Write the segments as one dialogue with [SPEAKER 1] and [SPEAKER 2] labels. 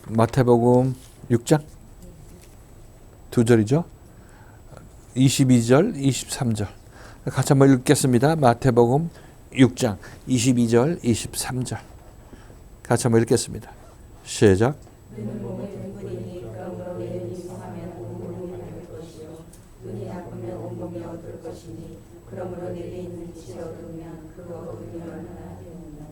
[SPEAKER 1] 마태복음 6장 2절이죠. 22절, 23절. 같이 한번 읽겠습니다. 마태복음 6장 22절, 23절. 같이 한번 읽겠습니다. 시작.
[SPEAKER 2] 눈은 몸의 등불이니 그러므로 내는 이성하면 온 몸이 밝을 것이요 눈이 나쁘면 온 몸이 어두울 것이니 그러므로 내게 있는 빛이 어두우면 그 어둠이 얼마나 되느냐.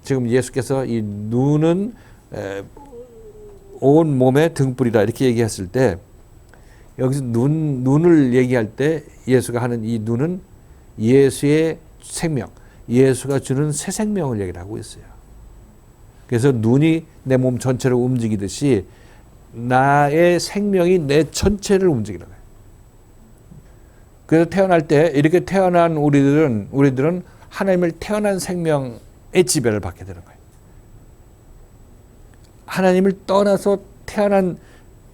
[SPEAKER 1] 지금 예수께서 이 눈은 온 몸의 등불이다 이렇게 얘기했을 때 여기서 눈을 얘기할 때 예수가 하는 이 눈은 예수의 생명, 예수가 주는 새 생명을 얘기를 하고 있어요. 그래서 눈이 내 몸 전체를 움직이듯이 나의 생명이 내 전체를 움직이는 거예요. 그래서 태어날 때 이렇게 태어난 우리들은 하나님을 태어난 생명의 지배를 받게 되는 거예요. 하나님을 떠나서 태어난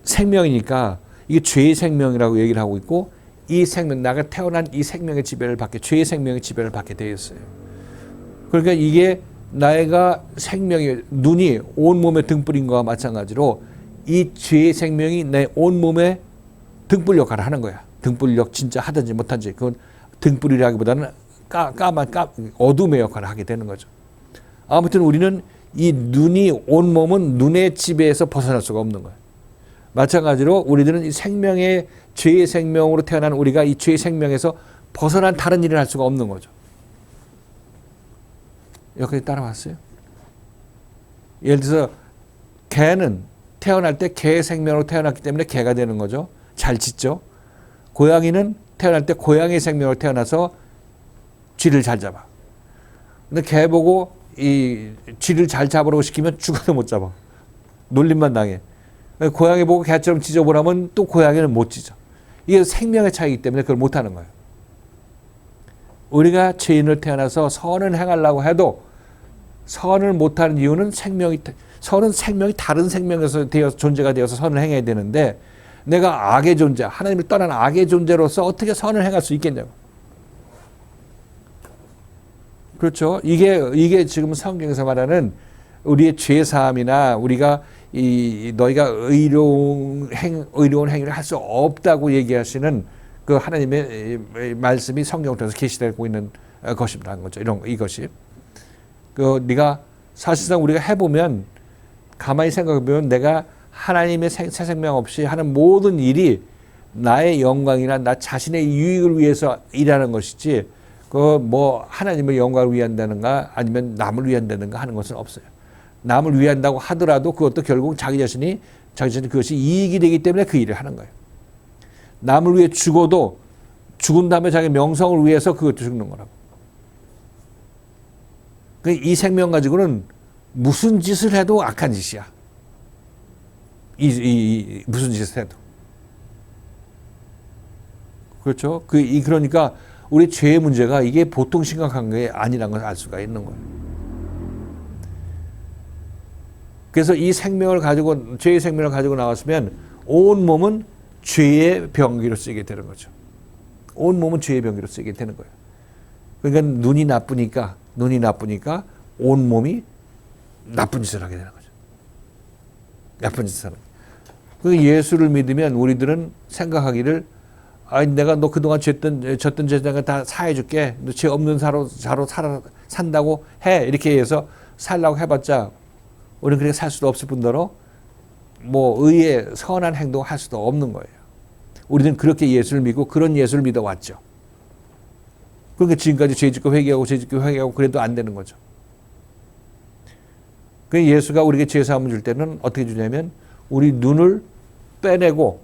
[SPEAKER 1] 생명이니까 이게 죄의 생명이라고 얘기를 하고 있고 이 생명, 나가 태어난 이 생명의 지배를 받게, 죄의 생명의 지배를 받게 되어 있어요. 그러니까 이게 나가 생명이, 눈이 온몸의 등불인 것과 마찬가지로 이 죄의 생명이 내 온몸에 등불 역할을 하는 거야. 등불력 진짜 하든지 못하든지 그건 등불이라기보다는 어둠의 역할을 하게 되는 거죠. 아무튼 우리는 이 눈이 온몸은 눈의 지배에서 벗어날 수가 없는 거예요. 마찬가지로 우리들은 이 생명의 죄의 생명으로 태어난 우리가 이 죄의 생명에서 벗어난 다른 일을 할 수가 없는 거죠. 여기까지 따라왔어요? 예를 들어서 개는 태어날 때 개의 생명으로 태어났기 때문에 개가 되는 거죠. 잘 짖죠. 고양이는 태어날 때 고양이의 생명으로 태어나서 쥐를 잘 잡아. 근데 개 보고 이 쥐를 잘 잡으라고 시키면 죽어도 못 잡아. 놀림만 당해. 고양이 보고 개처럼 짖어보라면 또 고양이는 못 짖어. 이게 생명의 차이이기 때문에 그걸 못하는 거예요. 우리가 죄인을 태어나서 선을 행하려고 해도 선을 못하는 이유는 선은 생명이 다른 생명에서 존재가 되어서 선을 행해야 되는데 내가 악의 존재, 하나님을 떠난 악의 존재로서 어떻게 선을 행할 수 있겠냐고. 그렇죠. 이게 지금 성경에서 말하는 우리의 죄사함이나 우리가 너희가 의로운 행위를 할 수 없다고 얘기하시는 그 하나님의 말씀이 성경을 통해서 계시되고 있는 것입니다. 거죠. 이것이. 네가 사실상 우리가 해보면 가만히 생각해보면 내가 하나님의 새 생명 없이 하는 모든 일이 나의 영광이나 나 자신의 유익을 위해서 일하는 것이지 하나님의 영광을 위한다는가 아니면 남을 위한다는가 하는 것은 없어요. 남을 위한다고 하더라도 그것도 결국 자기 자신이 그것이 이익이 되기 때문에 그 일을 하는 거예요. 남을 위해 죽어도 죽은 다음에 자기 명성을 위해서 그것도 죽는 거라고. 이 생명 가지고는 무슨 짓을 해도 악한 짓이야. 무슨 짓을 해도. 그렇죠? 그러니까 우리 죄의 문제가 이게 보통 심각한 게 아니라는 걸 알 수가 있는 거예요. 그래서 이 생명을 가지고, 죄의 생명을 가지고 나왔으면 온 몸은 죄의 병기로 쓰이게 되는 거죠. 온 몸은 죄의 병기로 쓰이게 되는 거예요. 그러니까 눈이 나쁘니까 온 몸이 나쁜 짓을 하게 되는 거죠. 나쁜 짓을 하는 거예요. 그러니까 예수를 믿으면 우리들은 생각하기를 내가 너 그동안 졌던 죄가 다 사해줄게. 너 죄 없는 자로 산다고 해. 이렇게 해서 살라고 해봤자 우리는 그렇게 살 수도 없을 뿐더러 의의 선한 행동을 할 수도 없는 거예요. 우리는 그렇게 예수를 믿고 그런 예수를 믿어왔죠. 그러니까 지금까지 죄 짓고 회개하고 그래도 안 되는 거죠. 그 예수가 우리에게 죄 사함을 줄 때는 어떻게 주냐면 우리 눈을 빼내고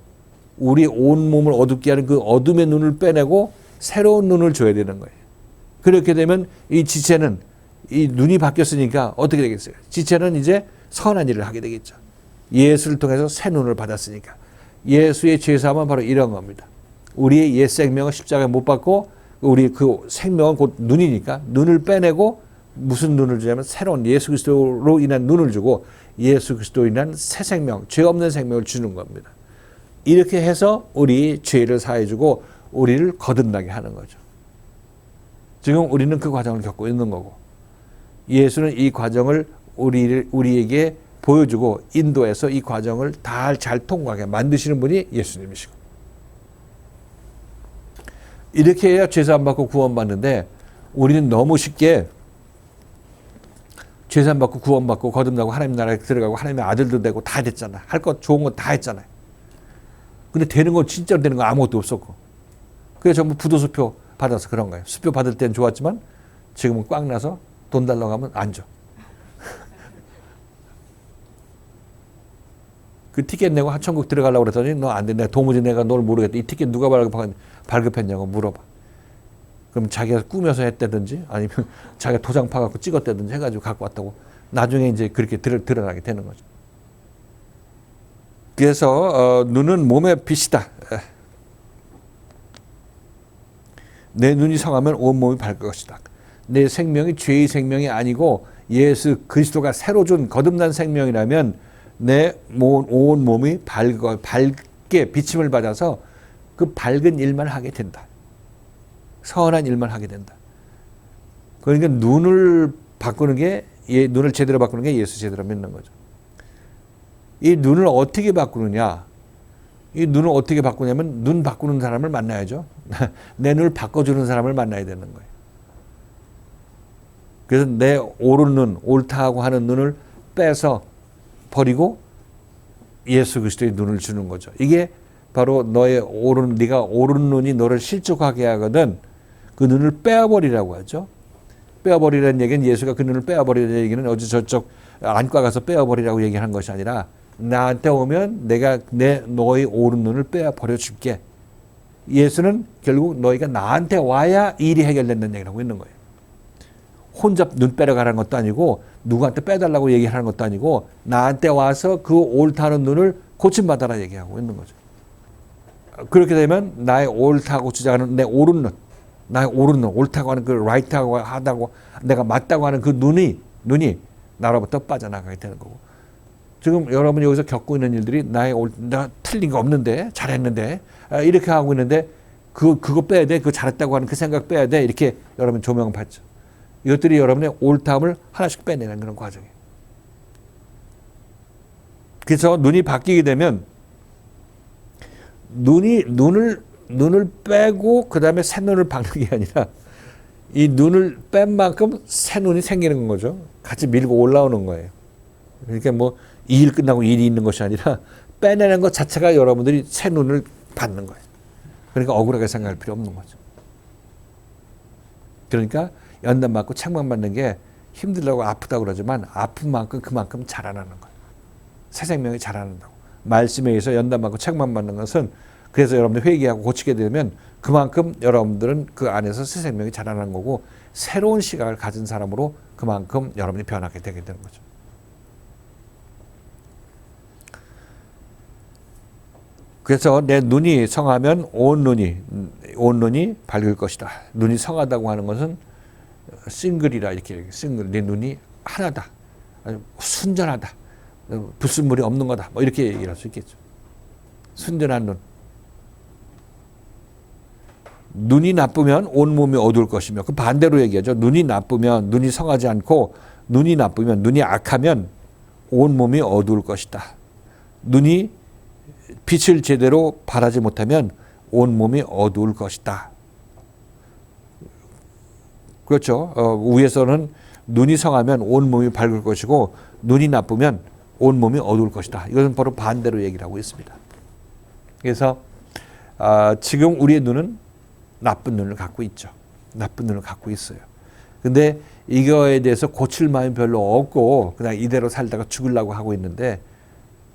[SPEAKER 1] 우리 온 몸을 어둡게 하는 그 어둠의 눈을 빼내고 새로운 눈을 줘야 되는 거예요. 그렇게 되면 이 지체는 이 눈이 바뀌었으니까 어떻게 되겠어요? 지체는 이제 선한 일을 하게 되겠죠. 예수를 통해서 새 눈을 받았으니까. 예수의 죄사함은 바로 이런 겁니다. 우리의 옛 생명을 십자가에 못 박고 우리 그 생명은 곧 눈이니까 눈을 빼내고 무슨 눈을 주냐면 새로운 예수 그리스도로 인한 눈을 주고 예수 그리스도로 인한 새 생명, 죄 없는 생명을 주는 겁니다. 이렇게 해서 우리 죄를 사해주고 우리를 거듭나게 하는 거죠. 지금 우리는 그 과정을 겪고 있는 거고 예수는 이 과정을 우리에게 보여주고 인도해서 이 과정을 다 잘 통과하게 만드시는 분이 예수님이시고, 이렇게 해야 죄사함 받고 구원받는데 우리는 너무 쉽게 죄사함 받고 구원받고 거듭나고 하나님 나라에 들어가고 하나님의 아들도 되고 다 됐잖아. 할 것 좋은 건 다 했잖아요. 근데 되는 건 진짜로 되는 건 아무것도 없었고, 그게 전부 부도수표 받아서 그런 거예요. 수표 받을 땐 좋았지만 지금은 꽉 나서 돈 달라고 하면 안 줘. 그 티켓 내고 천국 들어가려고 그랬더니 너 안 돼. 내가 도무지 내가 널 모르겠다. 이 티켓 누가 발급했냐고 물어봐. 그럼 자기가 꾸며서 했다든지 아니면 자기가 도장 파갖고 찍었다든지 해가지고 갖고 왔다고 나중에 이제 그렇게 드러나게 되는 거죠. 그래서 눈은 몸의 빛이다. 내 눈이 성하면 온몸이 밝을 것이다. 내 생명이 죄의 생명이 아니고 예수 그리스도가 새로 준 거듭난 생명이라면 내 온몸이 밝게 비침을 받아서 그 밝은 일만 하게 된다. 선한 일만 하게 된다. 그러니까 눈을 바꾸는 게, 눈을 제대로 바꾸는 게 예수 제대로 믿는 거죠. 이 눈을 어떻게 바꾸느냐? 이 눈을 어떻게 바꾸냐면 눈 바꾸는 사람을 만나야죠. 내 눈을 바꿔주는 사람을 만나야 되는 거예요. 그래서 내 옳은 눈, 옳다고 하는 눈을 빼서 버리고 예수 그리스도의 눈을 주는 거죠. 이게 바로 네가 옳은 눈이 너를 실족하게 하거든 그 눈을 빼어버리라고 하죠. 빼어버리라는 얘기는 예수가 그 눈을 빼어버리라는 얘기는 어디 저쪽 안과 가서 빼어버리라고 얘기하는 것이 아니라 나한테 오면 내가 너의 옳은 눈을 빼어버려 줄게. 예수는 결국 너희가 나한테 와야 일이 해결된다는 얘기를 하고 있는 거예요. 혼자 눈 빼러 가라는 것도 아니고 누구한테 빼달라고 얘기하는 것도 아니고 나한테 와서 그 옳다는 눈을 고침받아라 얘기하고 있는 거죠. 그렇게 되면 나의 옳다고 주장하는 내 옳은 눈, 나의 옳은 눈, 옳다고 하는 그 라이트하고 하다고 내가 맞다고 하는 그 눈이 나로부터 빠져나가게 되는 거고, 지금 여러분 여기서 겪고 있는 일들이 나 틀린 거 없는데 잘했는데 이렇게 하고 있는데 그거 빼야 돼, 그거 잘했다고 하는 그 생각 빼야 돼, 이렇게 여러분 조명받죠. 이것들이 여러분의 옳다함을 하나씩 빼내는 그런 과정이에요. 그래서 눈이 바뀌게 되면 눈을 빼고 그 다음에 새 눈을 박는 게 아니라 이 눈을 뺀 만큼 새 눈이 생기는 거죠. 같이 밀고 올라오는 거예요. 그러니까 뭐 이 일 끝나고 일이 있는 것이 아니라 빼내는 것 자체가 여러분들이 새 눈을 받는 거예요. 그러니까 억울하게 생각할 필요 없는 거죠. 그러니까 연단 맞고 책망 받는 게 힘들다고 아프다고 그러지만 아픈 만큼 그만큼 자라나는 거예요. 새 생명이 자라난다고. 말씀에 의해서 연단 맞고 책망 받는 것은 그래서 여러분들 회개하고 고치게 되면 그만큼 여러분들은 그 안에서 새 생명이 자라나는 거고 새로운 시각을 가진 사람으로 그만큼 여러분이 변하게 되게 되는 거죠. 그래서 내 눈이 성하면 온 눈이 밝을 것이다. 눈이 성하다고 하는 것은 싱글이라 이렇게 얘기해요. 싱글, 내 눈이 하나다, 순전하다, 불순물이 없는 거다, 뭐 이렇게 얘기할 수 있겠죠. 순전한 눈. 눈이 나쁘면 온 몸이 어두울 것이며, 그 반대로 얘기하죠. 눈이 나쁘면, 눈이 성하지 않고 눈이 나쁘면, 눈이 악하면 온 몸이 어두울 것이다. 눈이 빛을 제대로 발하지 못하면 온 몸이 어두울 것이다. 그렇죠. 위에서는 눈이 성하면 온 몸이 밝을 것이고 눈이 나쁘면 온 몸이 어두울 것이다. 이것은 바로 반대로 얘기를 하고 있습니다. 그래서 지금 우리의 눈은 나쁜 눈을 갖고 있죠. 나쁜 눈을 갖고 있어요. 근데 이거에 대해서 고칠 마음이 별로 없고 그냥 이대로 살다가 죽으려고 하고 있는데,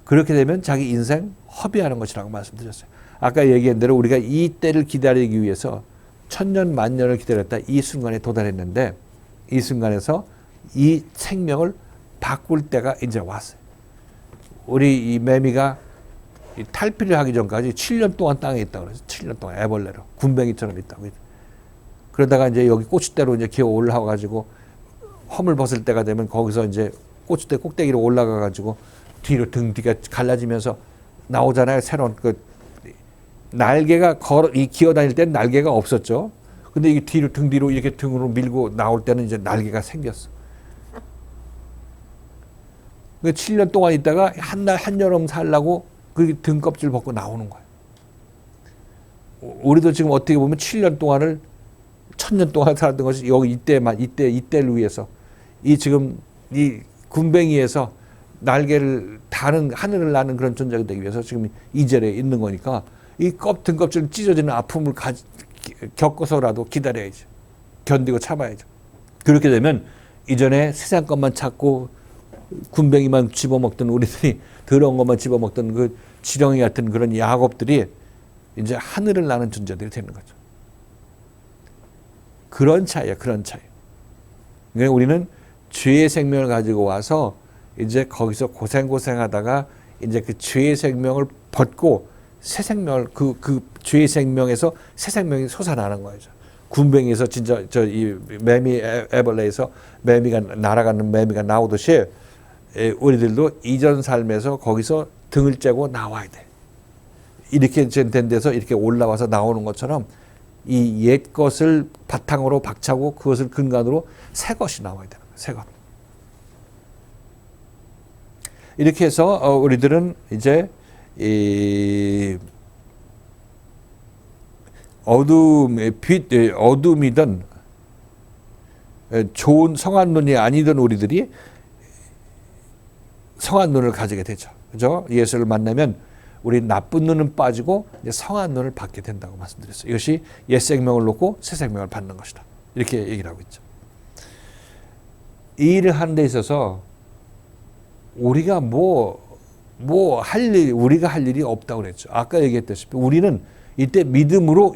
[SPEAKER 1] 그렇게 되면 자기 인생 허비하는 것이라고 말씀드렸어요. 아까 얘기한 대로 우리가 이 때를 기다리기 위해서 천년 만년을 기다렸다 이 순간에 도달했는데, 이 순간에서 이 생명을 바꿀 때가 이제 왔어요. 우리 이 매미가 이 탈피를 하기 전까지 7년 동안 땅에 있다고 그래서 7년 동안 애벌레로 군뱅이처럼 있다고. 그러다가 이제 여기 꼬치대로 이제 기어 올라와 가지고 허물 벗을 때가 되면 거기서 이제 꼬치대 꼭대기로 올라가 가지고 뒤로 등 뒤가 갈라지면서 나오잖아요. 새로운 그 날개가 기어 다닐 때는 날개가 없었죠. 근데 이게 등 뒤로 이렇게 등으로 밀고 나올 때는 이제 날개가 생겼어. 그 7년 동안 있다가 한날 한여름 살라고 그 등껍질 벗고 나오는 거예요. 우리도 지금 어떻게 보면 7년 동안을 1000년 동안 살았던 것이 여기 이때를 위해서 이 지금 이 군뱅이에서 날개를 다는 하늘을 나는 그런 존재가 되기 위해서 지금 이 자리에 있는 거니까 이 등껍질 찢어지는 아픔을 겪어서라도 기다려야죠. 견디고 참아야죠. 그렇게 되면 이전에 세상 것만 찾고 군뱅이만 집어먹던 우리들이 더러운 것만 집어먹던 그 지렁이 같은 그런 야곱들이 이제 하늘을 나는 존재들이 되는 거죠. 그런 차이야, 그런 차이. 그러니까 우리는 죄의 생명을 가지고 와서 이제 거기서 고생하다가 이제 그 죄의 생명을 벗고 새 생명을 그 죄의 생명에서 새 생명이 솟아나는 거죠. 군뱅이에서 진짜 이 매미 애벌레에서 매미가 날아가는 매미가 나오듯이 우리들도 이전 삶에서 거기서 등을 째고 나와야 돼. 이렇게 된 데서 이렇게 올라와서 나오는 것처럼 이 옛 것을 바탕으로 박차고 그것을 근간으로 새 것이 나와야 되는 거예요. 새 것. 이렇게 해서 우리들은 이제 이 어둠이든 좋은 성한 눈이 아니던 우리들이 성한 눈을 가지게 되죠. 그죠? 예수를 만나면 우리 나쁜 눈은 빠지고 성한 눈을 받게 된다고 말씀드렸어요. 이것이 옛 생명을 놓고 새 생명을 받는 것이다. 이렇게 얘기를 하고 있죠. 이 일을 하는 데 있어서 우리가 우리가 할 일이 없다고 그랬죠. 아까 얘기했다시피 우리는 이때 믿음으로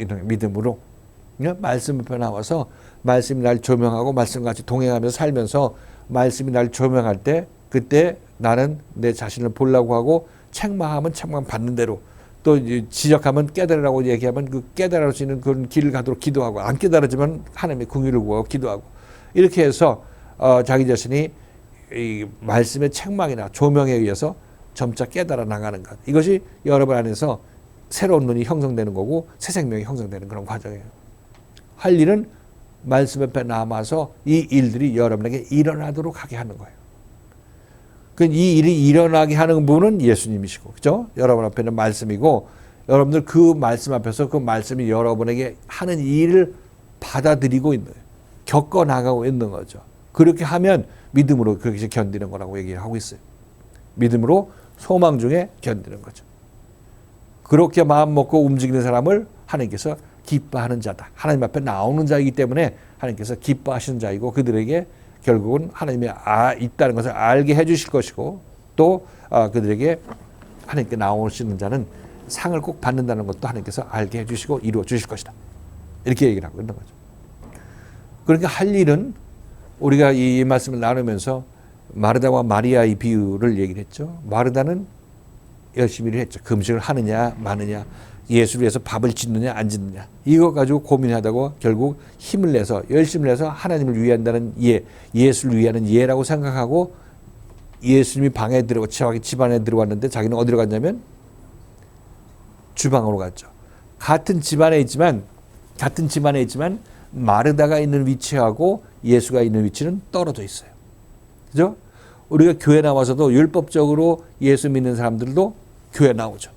[SPEAKER 1] 말씀 앞에 나와서 말씀이 날 조명하고 말씀같이 동행하면서 살면서 말씀이 날 조명할 때 그때 나는 내 자신을 보려고 하고 책망하면 책망 받는 대로 또 지적하면 깨달으라고 얘기하면 그 깨달을 수 있는 그런 길을 가도록 기도하고 안 깨달아지면 하나님의 긍휼을 구하고 기도하고 이렇게 해서 자기 자신이 이 말씀의 책망이나 조명에 의해서 점차 깨달아 나가는 것. 이것이 여러분 안에서 새로운 눈이 형성되는 거고 새 생명이 형성되는 그런 과정이에요. 할 일은 말씀 앞에 남아서 이 일들이 여러분에게 일어나도록 하게 하는 거예요. 이 일이 일어나게 하는 분은 예수님이시고, 그죠? 여러분 앞에는 말씀이고, 여러분들 그 말씀 앞에서 그 말씀이 여러분에게 하는 일을 받아들이고 있는, 겪어나가고 있는 거죠. 그렇게 하면 믿음으로 그렇게 견디는 거라고 얘기하고 있어요. 믿음으로 소망 중에 견디는 거죠. 그렇게 마음 먹고 움직이는 사람을 하나님께서 기뻐하는 자다. 하나님 앞에 나오는 자이기 때문에 하나님께서 기뻐하시는 자이고 그들에게 결국은 하나님이 있다는 것을 알게 해주실 것이고 또 그들에게 하나님께 나오시는 자는 상을 꼭 받는다는 것도 하나님께서 알게 해주시고 이루어 주실 것이다. 이렇게 얘기를 하고 있는 거죠. 그러니까 할 일은 우리가 이 말씀을 나누면서 마르다와 마리아의 비유를 얘기를 했죠. 마르다는 열심히 일을 했죠. 금식을 하느냐 마느냐 예수를 위해서 밥을 짓느냐 안 짓느냐 이거 가지고 고민하다가 결국 힘을 내서 열심을 내서 하나님을 위한다는 예수를 위하는 예라고 생각하고 예수님이 방에 들어가 자기 집안에 들어왔는데 자기는 어디로 갔냐면 주방으로 갔죠. 같은 집안에 있지만 마르다가 있는 위치하고 예수가 있는 위치는 떨어져 있어요. 그죠? 우리가 교회 나와서도 율법적으로 예수 믿는 사람들도 교회 나오죠.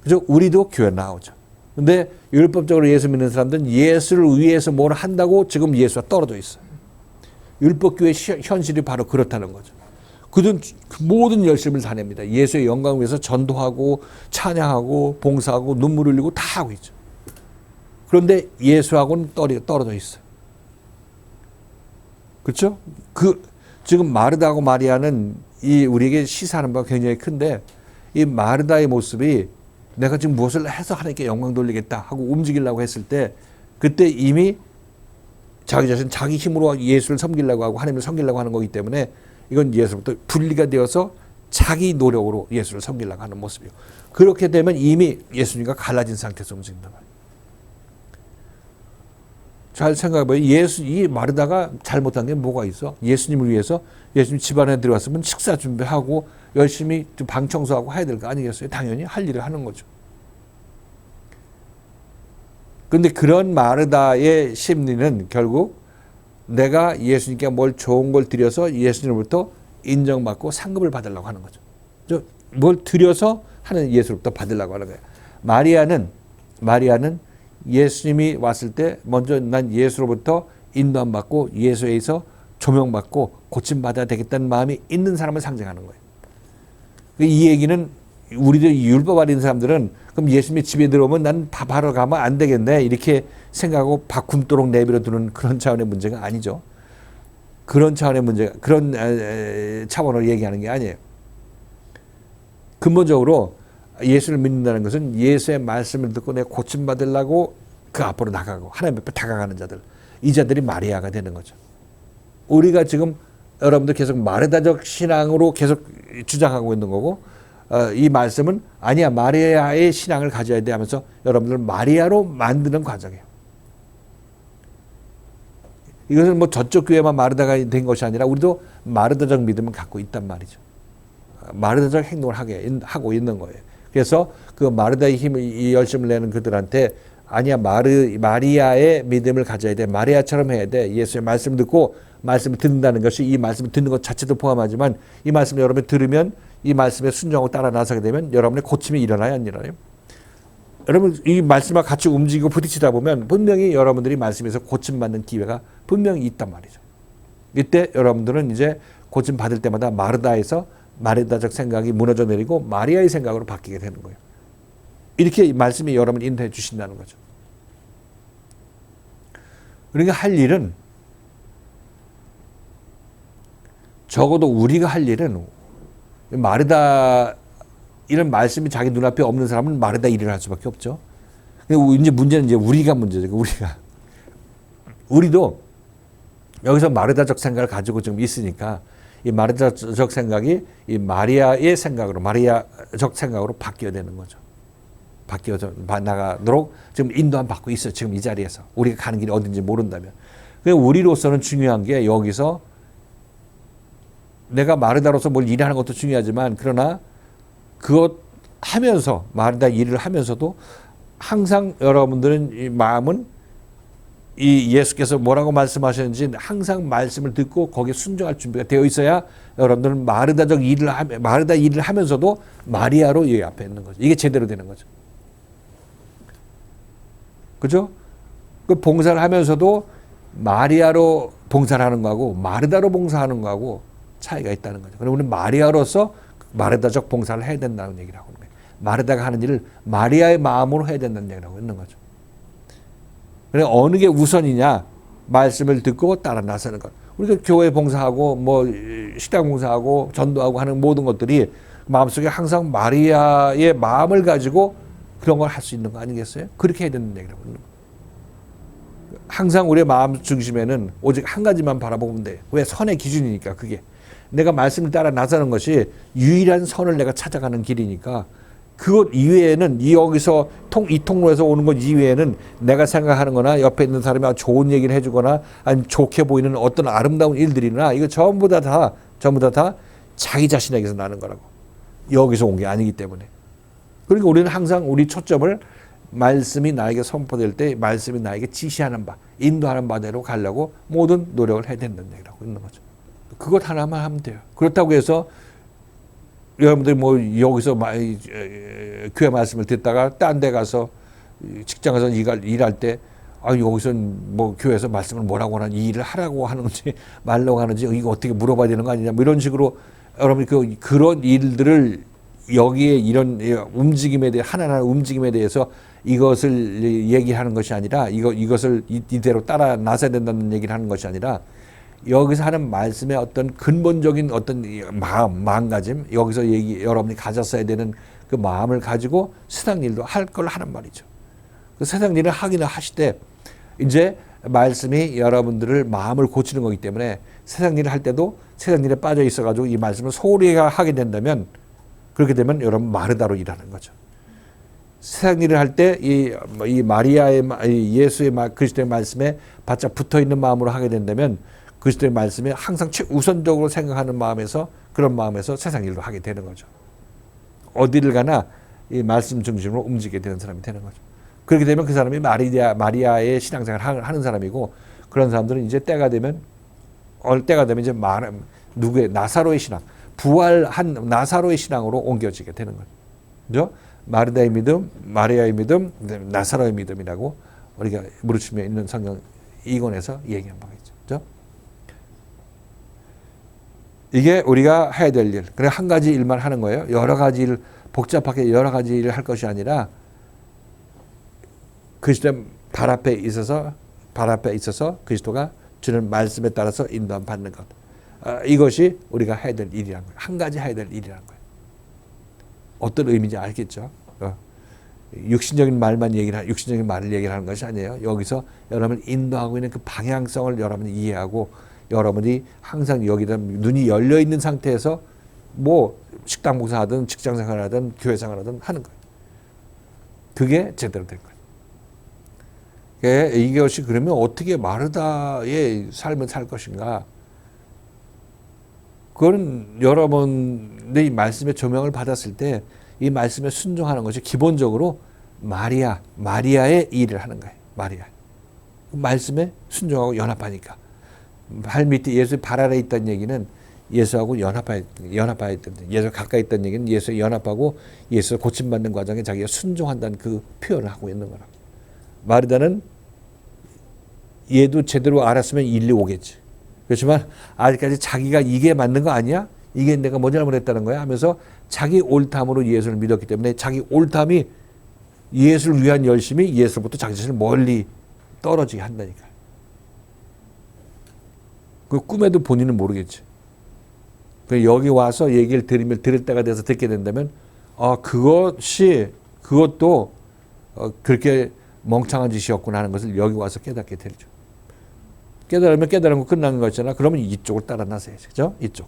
[SPEAKER 1] 그죠? 우리도 교회 나오죠. 근데 율법적으로 예수 믿는 사람들은 예수를 위해서 뭘 한다고 지금 예수와 떨어져 있어요. 율법교회 현실이 바로 그렇다는 거죠. 그들은 모든 열심을 다 냅니다. 예수의 영광을 위해서 전도하고 찬양하고 봉사하고 눈물 흘리고 다 하고 있죠. 그런데 예수하고는 떨어져 있어요. 그렇죠? 지금 마르다하고 마리아는 우리에게 시사하는 바가 굉장히 큰데 이 마르다의 모습이 내가 지금 무엇을 해서 하나님께 영광 돌리겠다 하고 움직이려고 했을 때 그때 이미 자기 자신 자기 힘으로 예수를 섬기려고 하고 하나님을 섬기려고 하는 거기 때문에 이건 예수부터 분리가 되어서 자기 노력으로 예수를 섬기려고 하는 모습이에요. 그렇게 되면 이미 예수님과 갈라진 상태에서 움직인단 말이에요. 잘 생각해봐요. 이 마르다가 잘못한 게 뭐가 있어? 예수님을 위해서 예수님 집안에 들어왔으면 식사 준비하고 열심히 방 청소하고 해야 될 거 아니겠어요? 당연히 할 일을 하는 거죠. 그런데 그런 마르다의 심리는 결국 내가 예수님께 뭘 좋은 걸 드려서 예수님으로부터 인정받고 상급을 받으려고 하는 거죠. 뭘 들여서 하는 예수로부터 받으려고 하는 거예요. 마리아는 예수님이 왔을 때 먼저 난 예수로부터 인도함 받고 예수에서 조명받고 고침받아야 되겠다는 마음이 있는 사람을 상징하는 거예요. 이 얘기는 우리들 율법 아닌 사람들은 그럼 예수님이 집에 들어오면 난 밥하러 가면 안 되겠네 이렇게 생각하고 밥 굶도록 내버려 두는 그런 차원의 문제가 아니죠. 그런 차원의 문제가 그런 차원으로 얘기하는 게 아니에요. 근본적으로 예수를 믿는다는 것은 예수의 말씀을 듣고 내가 고침받으려고 그 앞으로 나가고 하나님 앞에 다가가는 자들, 이 자들이 마리아가 되는 거죠. 우리가 지금 여러분들 계속 마르다적 신앙으로 계속 주장하고 있는 거고 이 말씀은 아니야 마리아의 신앙을 가져야 돼 하면서 여러분들 마리아로 만드는 과정이에요. 이것은 뭐 저쪽 교회만 마르다가 된 것이 아니라 우리도 마르다적 믿음을 갖고 있단 말이죠. 마르다적 행동을 하고 있는 거예요. 그래서 그 마르다의 힘을 이 열심을 내는 그들한테 아니야 마리아의 믿음을 가져야 돼. 마리아처럼 해야 돼. 예수의 말씀 듣고 말씀을 듣는다는 것이 이 말씀을 듣는 것 자체도 포함하지만 이 말씀을 여러분이 들으면 이 말씀에 순종하고 따라 나서게 되면 여러분의 고침이 일어나요 안 일어나요? 여러분 이 말씀과 같이 움직이고 부딪히다 보면 분명히 여러분들이 말씀에서 고침받는 기회가 분명히 있단 말이죠. 이때 여러분들은 이제 고침 받을 때마다 마르다에서 마르다적 생각이 무너져 내리고 마리아의 생각으로 바뀌게 되는 거예요. 이렇게 말씀이 여러분을 인도해 주신다는 거죠. 그러니까 할 일은 적어도 우리가 할 일은 마르다 이런 말씀이 자기 눈앞에 없는 사람은 마르다 일을 할 수밖에 없죠. 이제 문제는 이제 우리가 문제죠. 우리도 여기서 마르다적 생각을 가지고 지금 있으니까 이 마르다적 생각이 이 마리아의 생각으로 마리아적 생각으로 바뀌어야 되는 거죠. 바뀌어서 나가도록 지금 인도함 받고 있어요. 지금 이 자리에서 우리가 가는 길이 어딘지 모른다면. 우리로서는 중요한 게 여기서 내가 마르다로서 뭘 일하는 것도 중요하지만 그러나 그것 하면서 마르다 일을 하면서도 항상 여러분들은 이 마음은 이 예수께서 뭐라고 말씀하셨는지 항상 말씀을 듣고 거기에 순종할 준비가 되어 있어야 여러분들은 마르다 일을 하면서도 마리아로 여기 앞에 있는 거죠. 이게 제대로 되는 거죠. 그죠? 그 봉사를 하면서도 마리아로 봉사를 하는 거하고 마르다로 봉사하는 거하고 차이가 있다는 거죠. 그럼 우리는 마리아로서 마르다적 봉사를 해야 된다는 얘기를 하고 있는 거예요. 마르다가 하는 일을 마리아의 마음으로 해야 된다는 얘기를 하고 있는 거죠. 그래 어느 게 우선이냐? 말씀을 듣고 따라 나서는 것. 우리가 교회 봉사하고 뭐 식당 봉사하고 전도하고 하는 모든 것들이 마음속에 항상 마리아의 마음을 가지고 그런 걸 할 수 있는 거 아니겠어요? 그렇게 해야 된다는 얘기를 하고 있는 거예요. 항상 우리의 마음 중심에는 오직 한 가지만 바라보면 돼요. 왜? 선의 기준이니까 그게. 내가 말씀을 따라 나서는 것이 유일한 선을 내가 찾아가는 길이니까 그것 이외에는 여기서 이 통로에서 오는 것 이외에는 내가 생각하는 거나 옆에 있는 사람이 좋은 얘기를 해주거나 아니면 좋게 보이는 어떤 아름다운 일들이나 이거 전부 다 자기 자신에게서 나는 거라고. 여기서 온 게 아니기 때문에. 그러니까 우리는 항상 우리 초점을 말씀이 나에게 선포될 때 말씀이 나에게 지시하는 바, 인도하는 바대로 가려고 모든 노력을 해야 된다는 얘기라고 있는 거죠. 그것 하나만 하면 돼요. 그렇다고 해서 여러분들이 뭐 여기서 교회 말씀을 듣다가 딴 데 가서 직장에서 일할 때 여기서 뭐 교회에서 말씀을 뭐라고 하는 이 일을 하라고 하는지 말라고 하는지 이거 어떻게 물어봐야 되는 거 아니냐 뭐 이런 식으로 여러분이 그런 일들을 여기에 이런 움직임에 대해 하나하나 움직임에 대해서 이것을 얘기하는 것이 아니라 이것을 이대로 따라 나서야 된다는 얘기를 하는 것이 아니라 여기서 하는 말씀의 어떤 근본적인 어떤 마음가짐 여기서 여러분이 가졌어야 되는 그 마음을 가지고 세상 일도 할 걸 하는 말이죠. 그 세상 일을 하기는 하시되 이제 말씀이 여러분들을 마음을 고치는 거기 때문에 세상 일을 할 때도 세상 일에 빠져 있어가지고 이 말씀을 소홀히 하게 된다면 그렇게 되면 여러분 마르다로 일하는 거죠. 세상 일을 할 때 이 마리아의 예수의 그리스도의 말씀에 바짝 붙어 있는 마음으로 하게 된다면 그리스도의 말씀에 항상 우선적으로 생각하는 마음에서 그런 마음에서 세상 일도 하게 되는 거죠. 어디를 가나 이 말씀 중심으로 움직이게 되는 사람이 되는 거죠. 그렇게 되면 그 사람이 마리아의 신앙생활을 하는 사람이고 그런 사람들은 이제 때가 되면 이제 누구의 나사로의 신앙, 부활한 나사로의 신앙으로 옮겨지게 되는 거죠. 그죠? 마르다의 믿음, 마리아의 믿음, 나사로의 믿음이라고 우리가 무르침에 있는 성경 이권에서 얘기한 바가 있죠. 그죠? 이게 우리가 해야 될 일. 그래 한 가지 일만 하는 거예요. 여러 가지 일, 복잡하게 여러 가지 일을 할 것이 아니라 그리스도의 발 앞에 있어서 그리스도가 주는 말씀에 따라서 인도함 받는 것. 이것이 우리가 해야 될 일이라는 거예요. 한 가지 해야 될 일이라는 거예요. 어떤 의미인지 알겠죠? 육신적인 말을 얘기하는 것이 아니에요. 여기서 여러분을 인도하고 있는 그 방향성을 여러분이 이해하고 여러분이 항상 여기다 눈이 열려 있는 상태에서 뭐 식당 봉사하든 직장 생활하든 교회 생활하든 하는 거예요. 그게 제대로 된 거예요. 이것이 그러면 어떻게 마르다의 삶을 살 것인가? 그건 여러분의 말씀의 조명을 받았을 때 이 말씀에 순종하는 것이 기본적으로 마리아의 일을 하는 거예요. 마리아. 말씀에 순종하고 연합하니까. 발 밑에 예수의 발 아래에 있다는 얘기는 예수하고 연합하였던, 예수 가까이 있다는 얘기는 예수에 연합하고 예수 고침받는 과정에 자기가 순종한다는 그 표현을 하고 있는 거라고. 마르다는 얘도 제대로 알았으면 일리 오겠지. 그렇지만 아직까지 자기가 이게 맞는 거 아니야? 이게 내가 뭐 잘못했다는 거야? 하면서 자기 옳담으로 예수를 믿었기 때문에 자기 옳담이 예수를 위한 열심이 예수로부터 자기 자신을 멀리 떨어지게 한다니까. 그 꿈에도 본인은 모르겠지. 여기 와서 얘기를 들을 때가 돼서 듣게 된다면 그것도 그렇게 멍청한 짓이었구나 하는 것을 여기 와서 깨닫게 되죠. 깨달으면 깨달은 거 끝나는 거 있잖아. 그러면 이쪽을 따라 나서야지. 그죠? 이쪽.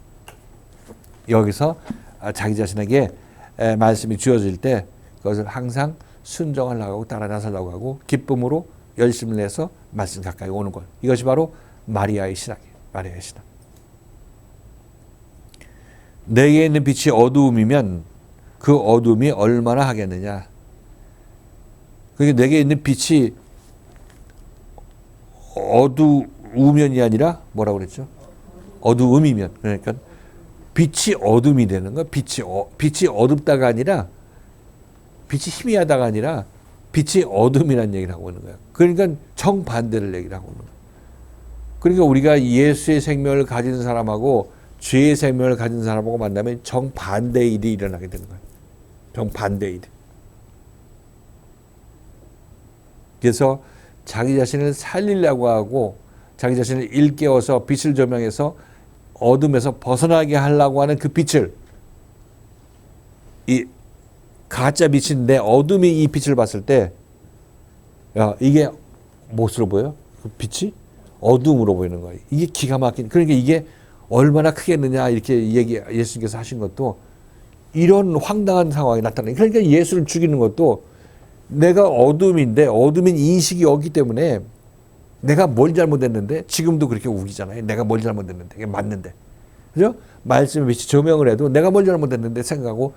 [SPEAKER 1] 여기서 자기 자신에게 말씀이 주어질 때 그것을 항상 순종하려고 하고 따라 나서려고 하고 기쁨으로 열심을 내서 말씀 가까이 오는 것. 이것이 바로 마리아의 신앙이에요. 마리아의 신앙. 내게 있는 빛이 어두움이면 그 어두움이 얼마나 하겠느냐. 그게 내게 있는 빛이 어두우면이 아니라 뭐라고 그랬죠? 어두움이면. 그러니까 빛이 어둠이 되는 거야. 빛이 어둡다가 아니라 빛이 희미하다가 아니라 빛이 어둠이라는 얘기를 하고 있는 거야. 그러니까 정반대를 얘기를 하고 있는 거야. 그러니까 우리가 예수의 생명을 가진 사람하고 죄의 생명을 가진 사람하고 만나면 정반대의 일이 일어나게 되는 거예요. 정반대의 일. 그래서 자기 자신을 살리려고 하고 자기 자신을 일깨워서 빛을 조명해서 어둠에서 벗어나게 하려고 하는 그 빛을 이 가짜 빛인 내 어둠이 이 빛을 봤을 때 이게 무엇으로 보여? 그 빛이 어둠으로 보이는 거예요. 이게 기가 막힌. 그러니까 이게 얼마나 크겠느냐 이렇게 예수님께서 하신 것도 이런 황당한 상황이 나타나요. 그러니까 예수를 죽이는 것도 내가 어둠인데 어둠인 인식이 없기 때문에 내가 뭘 잘못했는데 지금도 그렇게 우기잖아요. 내가 뭘 잘못했는데 이게 맞는데. 그죠? 말씀에 빛이 조명을 해도 내가 뭘 잘못했는데 생각하고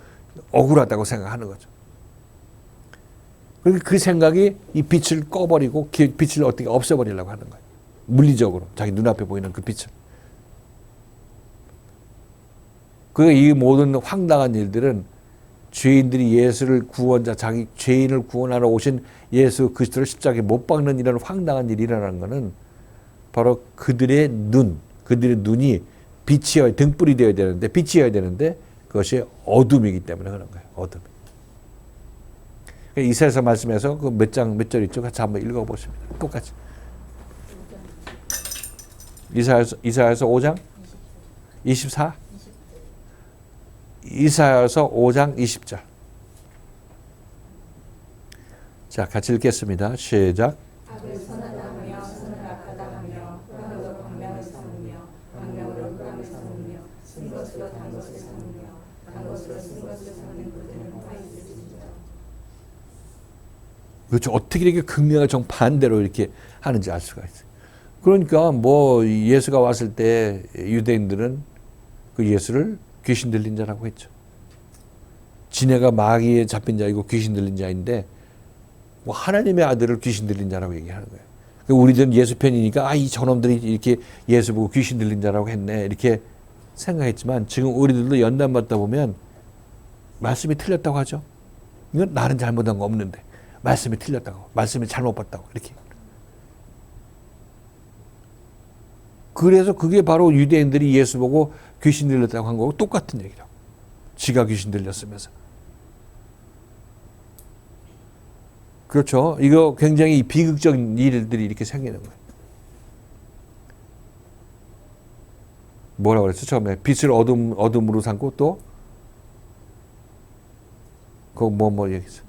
[SPEAKER 1] 억울하다고 생각하는 거죠. 그러니까 그 생각이 이 빛을 꺼버리고 빛을 어떻게 없애버리려고 하는 거예요. 물리적으로 자기 눈앞에 보이는 그 빛을. 이 모든 황당한 일들은 죄인들이 예수를 구원자, 자기 죄인을 구원하러 오신 예수 그리스도를 십자가에 못 박는 이런 황당한 일이 일어나는 것은 바로 그들의 눈이 빛이어야 등불이 되어야 되는데 빛이어야 되는데 그것이 어둠이기 때문에 그런 거예요. 어둠. 이사야서 말씀에서 그 몇 절 있죠? 같이 한번 읽어보십니다. 똑같이. 이사야서 5장 24. 이사야서 5장 20절. 자, 같이 읽겠습니다. 시작.
[SPEAKER 2] 악을 선하다하며 선을 악하다하며 흑암으로 광명을 삼으며 광명으로 흑암을 삼으며 쓴 것으로 단 것을 삼으며 단 것으로 쓴 것을 삼는 그들은 화 있을지니라.
[SPEAKER 1] 그렇죠. 어떻게 이렇게 극명을 정반대로 이렇게 하는지 알 수가 있어요. 그러니까 뭐 예수가 왔을 때 유대인들은 그 예수를 귀신 들린 자라고 했죠. 지네가 마귀에 잡힌 자이고 귀신 들린 자인데 뭐 하나님의 아들을 귀신 들린 자라고 얘기하는 거예요. 우리들은 예수 편이니까 이 저놈들이 이렇게 예수 보고 귀신 들린 자라고 했네 이렇게 생각했지만 지금 우리들도 연단 받다 보면 말씀이 틀렸다고 하죠. 이건 나는 잘못한 거 없는데 말씀이 틀렸다고, 말씀이 잘못 봤다고 이렇게. 그래서 그게 바로 유대인들이 예수 보고 귀신 들렸다고 한 거고 똑같은 얘기라고. 지가 귀신 들렸으면서. 그렇죠. 이거 굉장히 비극적인 일들이 이렇게 생기는 거예요. 뭐라고 그랬어? 처음에 빛을 어둠으로 삼고 또 그거 뭐 얘기했어?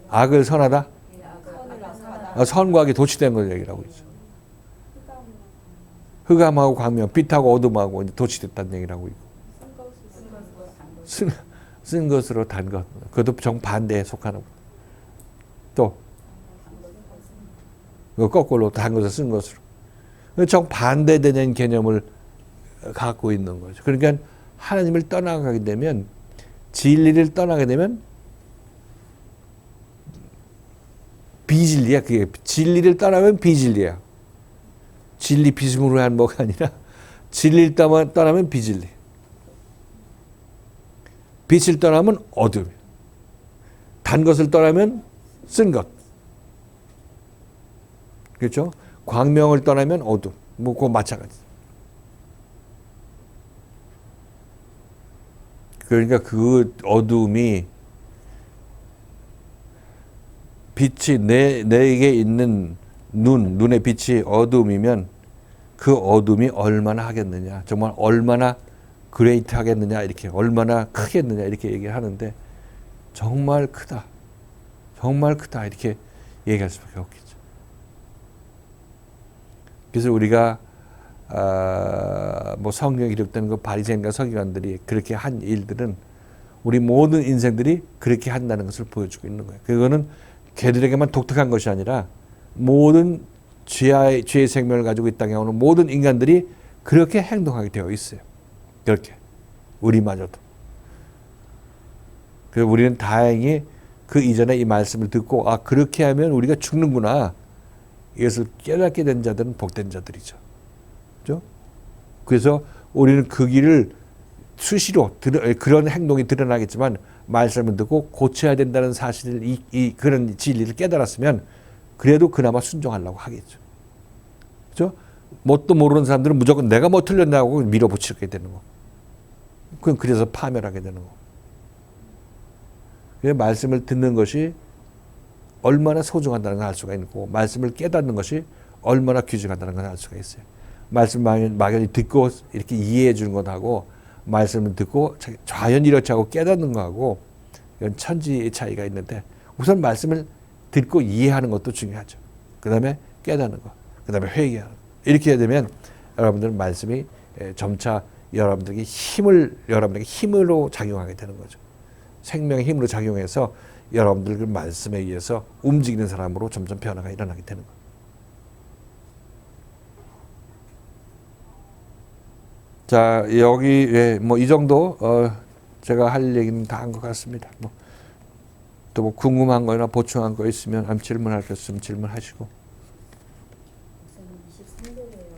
[SPEAKER 1] 악을 선하다? 선과 악이 도취된 걸 얘기라고 있어. 흑암하고 광명, 빛하고 어둠하고 도취됐다는 얘기를 하고 있고. 쓴 것으로 단 것. 그것도 정반대에 속하는 것. 또 거꾸로 단 것을 쓴 것으로. 정반대되는 개념을 갖고 있는 거죠. 그러니까 하나님을 떠나가게 되면, 진리를 떠나게 되면 비진리야. 그게 진리를 떠나면 비진리야. 진리 비스무로 한 뭐가 아니라 진리를 떠나면 비진리. 빛을 떠나면 어둠. 단 것을 떠나면 쓴 것. 그렇죠? 광명을 떠나면 어둠. 뭐 그거 마찬가지. 그러니까 그 어둠이 빛이 내게 있는 눈의 빛이 어둠이면 그 어둠이 얼마나 하겠느냐. 정말 얼마나 그레이트 하겠느냐. 이렇게 얼마나 크겠느냐. 이렇게 얘기를 하는데 정말 크다. 정말 크다. 이렇게 얘기할 수밖에 없겠죠. 그래서 우리가 뭐 성경에 기록되는 그 바리새인과 서기관들이 그렇게 한 일들은 우리 모든 인생들이 그렇게 한다는 것을 보여주고 있는 거예요. 그거는 걔들에게만 독특한 것이 아니라 모든 죄의 생명을 가지고 이 땅에 오는 모든 인간들이 그렇게 행동하게 되어 있어요. 그렇게. 우리마저도. 그래서 우리는 다행히 그 이전에 이 말씀을 듣고 그렇게 하면 우리가 죽는구나. 이것을 깨닫게 된 자들은 복된 자들이죠. 그렇죠? 그래서 우리는 그 길을 수시로 그런 행동이 드러나겠지만 말씀을 듣고 고쳐야 된다는 사실을 그런 진리를 깨달았으면 그래도 그나마 순종하려고 하겠죠. 그렇죠? 뭣도 모르는 사람들은 무조건 내가 뭐 틀렸냐고 밀어붙이게 되는 거. 그건 그래서 파멸하게 되는 거. 그래서 말씀을 듣는 것이 얼마나 소중하다는 걸 알 수가 있고 말씀을 깨닫는 것이 얼마나 귀중하다는 걸 알 수가 있어요. 말씀 막연히 듣고 이렇게 이해해 주는 것하고 말씀을 듣고 좌연히 이렇지 하고 깨닫는 것하고 이건 천지의 차이가 있는데 우선 말씀을 듣고 이해하는 것도 중요하죠. 그 다음에 깨닫는 것, 그 다음에 회개하는 것. 이렇게 되면 여러분들은 말씀이 점차 여러분들에게 힘으로 작용하게 되는 거죠. 생명의 힘으로 작용해서 여러분들 그 말씀에 의해서 움직이는 사람으로 점점 변화가 일어나게 되는 거예요. 자, 여기 뭐 이 정도 제가 할 얘기는 다 한 것 같습니다. 또 뭐 궁금한 거나 보충한 거 있으면 질문할 거 있으면 질문하시고.
[SPEAKER 3] 목사님 23절에요.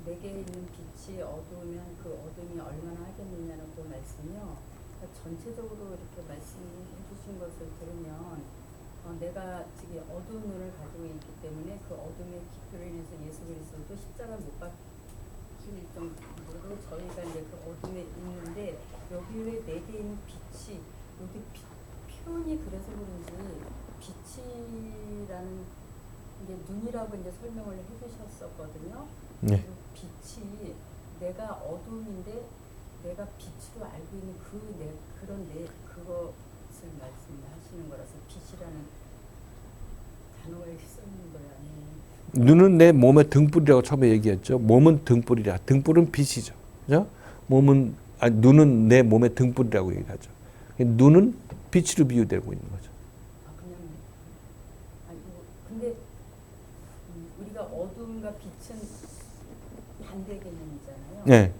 [SPEAKER 3] 내게 있는 빛이 어두우면 그 어둠이 얼마나 하겠느냐는 그 말씀이요. 그러니까 전체적으로 이렇게 말씀해 주신 것을 들으면 내가 지금 어두운 눈을 가지고 있기 때문에 그 어둠의 기표로 인해서 예수 그리스도도 십자가 못 박힐 정도로 저희가 이제 그 어둠에 있는데 여기 왜 내게 있는 빛이 여기 표현이 그래서 그런지 빛이라는 이게 눈이라고 이제 설명을 해주셨었거든요.
[SPEAKER 1] 네.
[SPEAKER 3] 빛이 내가 어둠인데 내가 빛으로 알고 있는 그것을 말씀하시는 거라서 빛이라는 단어가 이렇게 써 있는 걸 아니에요.
[SPEAKER 1] 눈은 내 몸의 등불이라고 처음에 얘기했죠. 몸은 등불이라. 등불은 빛이죠. 그죠? 눈은 내 몸의 등불이라고 얘기하죠. 눈은 빛으로 비유되고 있는 거죠.
[SPEAKER 3] 근데 우리가 어둠과 빛은 반대 개념이잖아요.
[SPEAKER 1] 네.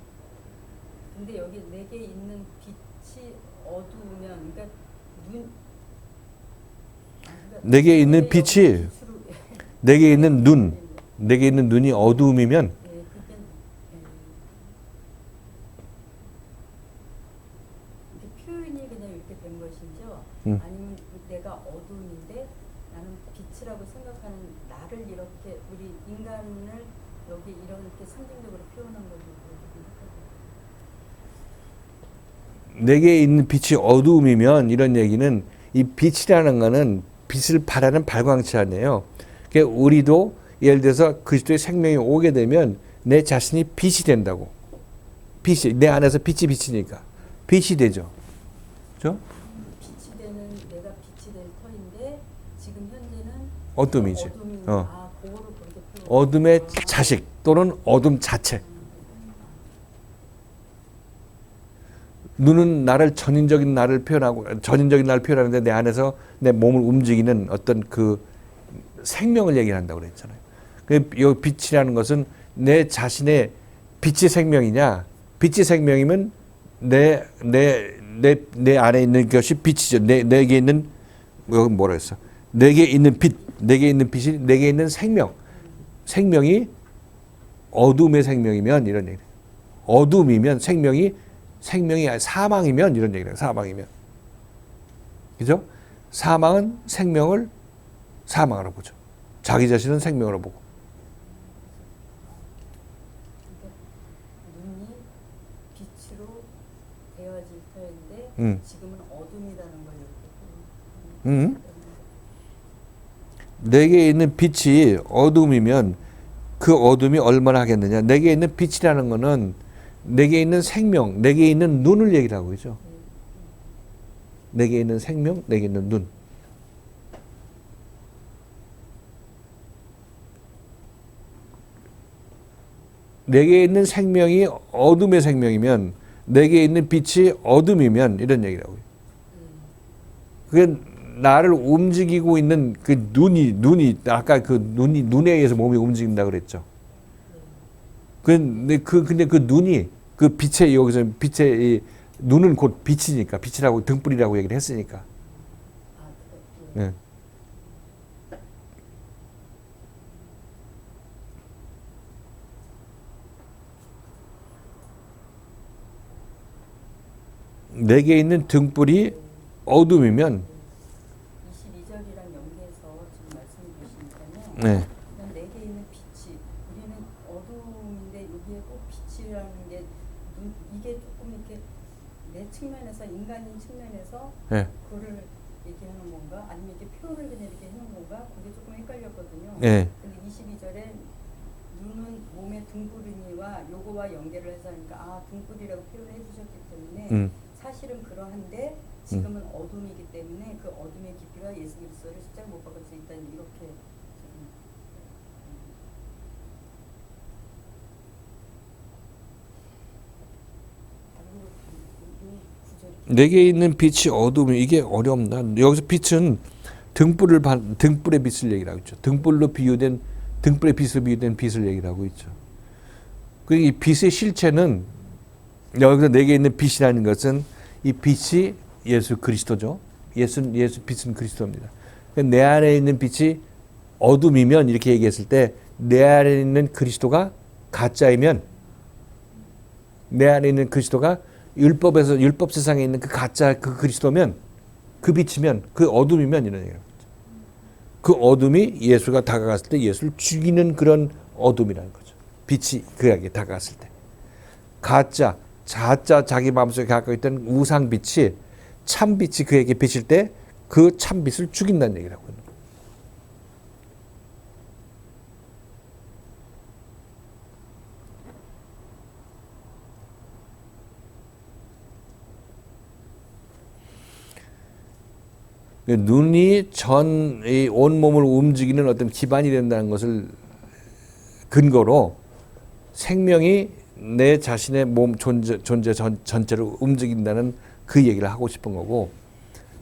[SPEAKER 3] 근데 여기 내게 있는 빛이 어두우면 그러니까
[SPEAKER 1] 내게 있는 빛이 내게 있는 눈이 어두움이면
[SPEAKER 3] 여기 이렇게 상징적으로 표현한 거고
[SPEAKER 1] 내게 있는 빛이 어두움이면 이런 얘기는 이 빛이라는 거는 빛을 발하는 발광체 아니에요. 그러니까 우리도 예를 들어서 그리스도의 생명이 오게 되면 내 자신이 빛이 된다고. 빛이 내 안에서 빛이 비치니까 빛이 되죠. 그렇죠?
[SPEAKER 3] 빛이 되는 내가 빛이 될 터인데 지금 현재는
[SPEAKER 1] 어둠이지.
[SPEAKER 3] 어둠이
[SPEAKER 1] 어.
[SPEAKER 3] 그거를 그렇게 표현.
[SPEAKER 1] 어둠의 자식 또는 어둠 자체. 눈은 나를 전인적인 나를 표현하고 전인적인 나를 표현하는데 내 안에서 내 몸을 움직이는 어떤 그 생명을 얘기한다고 그랬잖아요. 그 빛이라는 것은 내 자신의 빛의 생명이냐? 빛의 생명이면 내 안에 있는 것이 빛이죠. 내게 있는 뭐라 했어? 내게 있는 빛, 내게 있는 빛이 내게 있는 생명. 생명이 어둠의 생명이면 이런 얘기예요. 어둠이면 생명이 사망이면 이런 얘기예요. 사망이면. 그죠? 사망은 생명을 사망으로 보죠. 자기 자신은 생명으로 보고.
[SPEAKER 3] 눈이 빛으로 되어질 터인데 지금은 어둠이라는 걸 이렇게
[SPEAKER 1] 내게 있는 빛이 어둠이면 그 어둠이 얼마나 하겠느냐. 내게 있는 빛이라는 거는 내게 있는 생명, 내게 있는 눈을 얘기를 하고 있죠. 내게 있는 생명, 내게 있는 눈. 내게 있는 생명이 어둠의 생명이면 내게 있는 빛이 어둠이면 이런 얘기라고요. 그게 나를 움직이고 있는 그 눈이 아까 그 눈에 의해서 몸이 움직인다 그랬죠. 근데 그 눈이 그 빛의 여기서 빛의 이 눈은 곧 빛이니까 빛이라고 등불이라고 얘기를 했으니까. 네. 내게 있는 등불이 어둠이면
[SPEAKER 3] 22절이랑 연계해서 지금 말씀해 주시니까요.
[SPEAKER 1] 네.
[SPEAKER 3] 그냥 내게 있는 빛이 우리는 어둠인데 여기에 꼭 빛이라는 게 이게 조금 이렇게 내 측면에서 인간인 측면에서
[SPEAKER 1] 네.
[SPEAKER 3] 그거를 얘기하는 건가 아니면 이렇게 표현을 그냥 이렇게 해놓은 건가 그게 조금 헷갈렸거든요.
[SPEAKER 1] 네.
[SPEAKER 3] 근데 22절에 눈은 몸의 등불이니와 요거와 연계를 해서 하니까 등불이라고 표현해 주셨기 때문에 사실은 그러한데 지금은 어둠이기 때문에 그 어둠의 깊이가 예수 그리스도를 십자가 못 박을 수 있다는 이렇게
[SPEAKER 1] 내게 있는 빛이 어둠이 이게 어렵나? 여기서 빛은 등불의 빛을 얘기를 하고 있죠. 등불의 빛으로 비유된 빛을 얘기를 하고 있죠. 그 이 빛의 실체는 여기서 내게 있는 빛이라는 것은 이 빛이 예수 그리스도죠. 예수 빛은 그리스도입니다. 내 안에 있는 빛이 어둠이면 이렇게 얘기했을 때 내 안에 있는 그리스도가 가짜이면 내 안에 있는 그리스도가 율법 세상에 있는 그 가짜 그 그리스도면 그 빛이면 그 어둠이면 이런 얘기예요. 그 어둠이 예수가 다가갔을 때 예수를 죽이는 그런 어둠이라는 거죠. 빛이 그에게 다가갔을 때. 가짜 자기 마음속에 갖고 있던 우상 빛이 참 빛이 그에게 비칠 때 그 참 빛을 죽인다는 얘기라고 하는 거예요. 눈이 온 몸을 움직이는 어떤 기반이 된다는 것을 근거로 생명이 내 자신의 몸 존재 전체를 움직인다는 그 얘기를 하고 싶은 거고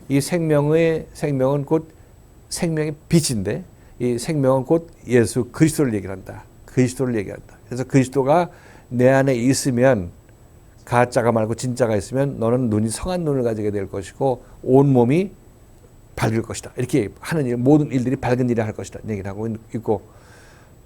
[SPEAKER 1] 이 생명은 곧 생명의 빛인데 이 생명은 곧 예수 그리스도를 얘기한다. 그리스도를 얘기한다. 그래서 그리스도가 내 안에 있으면 가짜가 말고 진짜가 있으면 너는 눈이 성한 눈을 가지게 될 것이고 온 몸이 밝을 것이다. 이렇게 하는 일, 모든 일들이 밝은 일을 할 것이다. 얘기를 하고 있고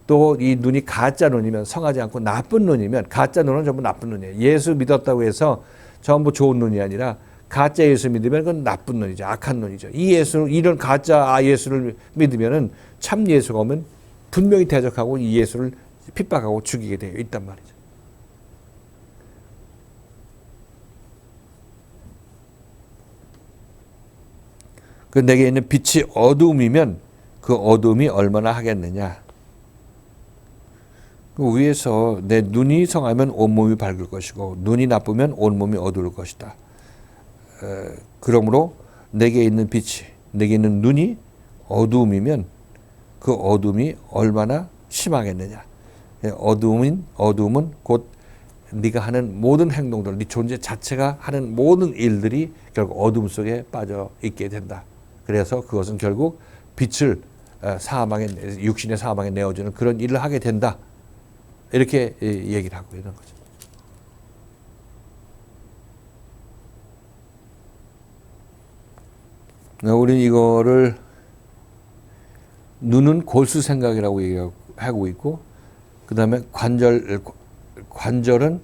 [SPEAKER 1] 또 이 눈이 가짜 눈이면 성하지 않고 나쁜 눈이면 가짜 눈은 전부 나쁜 눈이에요. 예수 믿었다고 해서 전부 좋은 눈이 아니라 가짜 예수 믿으면 그건 나쁜 눈이죠. 악한 눈이죠. 이런 가짜 예수를 믿으면은 참 예수가 오면 분명히 대적하고 이 예수를 핍박하고 죽이게 되어 있단 말이죠. 그 내게 있는 빛이 어두움이면 그 어두움이 얼마나 하겠느냐. 그 위에서 내 눈이 성하면 온몸이 밝을 것이고 눈이 나쁘면 온몸이 어두울 것이다. 그러므로 내게 있는 빛이, 내게 있는 눈이 어두움이면 그 어두움이 얼마나 심하겠느냐. 어두움은 곧 네가 하는 모든 행동들, 네 존재 자체가 하는 모든 일들이 결국 어둠 속에 빠져 있게 된다. 그래서 그것은 결국 빛을 육신의 사망에 내어주는 그런 일을 하게 된다. 이렇게 얘기를 하고 있는 거죠. 우리는 이거를 눈은 골수 생각이라고 얘기하고 있고, 그 다음에 관절은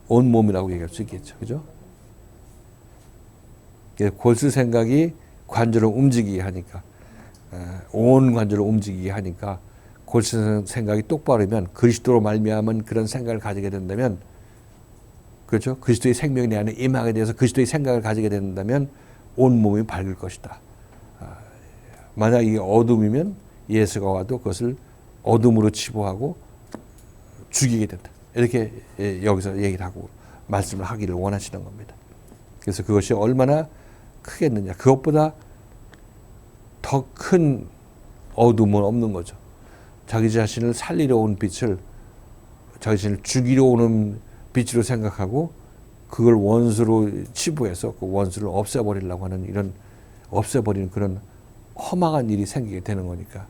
[SPEAKER 1] 온몸이라고 얘기할 수 있겠죠. 그죠? 골수 생각이 관절을 움직이게 하니까, 온 관절을 움직이게 하니까, 골수 생각이 똑바르면 그리스도로 말미암은 그런 생각을 가지게 된다면, 그렇죠? 그리스도의 생명이 내 안에 임하게 돼서 그리스도의 생각을 가지게 된다면 온몸이 밝을 것이다. 만약 이게 어둠이면 예수가 와도 그것을 어둠으로 치부하고 죽이게 된다. 이렇게 여기서 얘기를 하고 말씀을 하기를 원하시는 겁니다. 그래서 그것이 얼마나 크겠느냐. 그것보다 더 큰 어둠은 없는 거죠. 자기 자신을 살리려 온 빛을 자기 자신을 죽이려 오는 빛으로 생각하고 그걸 원수로 치부해서 그 원수를 없애버리려고 하는 이런 없애버리는 그런 험악한 일이 생기게 되는 거니까